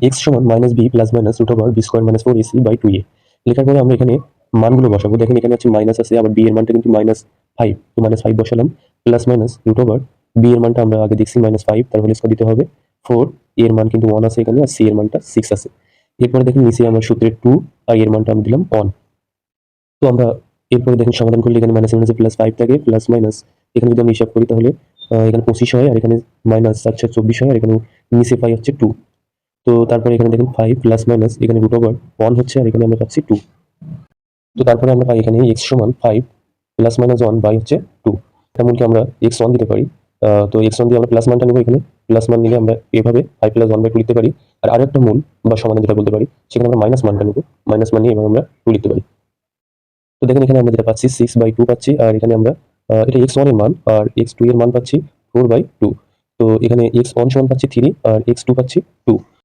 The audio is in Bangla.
এক্স সমান minus B plus minus root over B square minus 4ac by 2a। লেখার পরে আমরা এখানে মানগুলো বসাবো। দেখেন এখানে হচ্ছে মাইনাস আছে, আবার বি এর মানটা কিন্তু -5, তো -5 বসালাম, plus minus root over B এর মানটা আমরা আগে দেখছি -5, তার হোল স্কয়ার দিতে হবে 4, এর মান কিন্তু 1 আছে এখানে, আর সি এর মানটা 6 আছে। এরপরে দেখেন নিচে আমার সূত্রে 2 আর এর মানটা আমি দিলাম 1। তো আমরা এরপরে দেখেন সমাধান করলে এখানে মাইনাস মাইনাসে প্লাস 5 থাকে, প্লাস মাইনাস এখানে যদি আমি হিসাব করি তাহলে এখানে 25 হয়, আর এখানে মাইনাস 24 হয়, আর এখানে নিচে পাই হচ্ছে 2। তো তারপরে এখানে দেখেন 5 প্লাস মাইনাস এখানে রুট ওভার 1 হচ্ছে, আর এখানে আমরা পাচ্ছি 2। তো তারপরে আমরা পাই এখানে x সমান 5 প্লাস মাইনাস 1 বাই হচ্ছে 2। এমনকি আমরা x1 দিতে পারি। তো x1 দিয়ে আমরা প্লাস মানটা নেব, এখানে প্লাস মান নিলে আমরা এভাবে 5 প্লাস 1 বাই 2 লিখতে পারি। আর আরেকটা মূল বা সমাধান যেটা বলতে পারি, সেখানে আমরা মাইনাস মানটা নেব, মাইনাস মান নিয়ে এভাবে আমরা 2 লিখতে পারি। তো দেখেন এখানে আমরা যেটা পাচ্ছি 6/2 পাচ্ছি, আর এখানে আমরা এটা x1 এর মান, আর x2 এর মান পাচ্ছি 4/2। তো এখানে x1 সমান পাচ্ছি 3 আর x2 পাচ্ছি 2।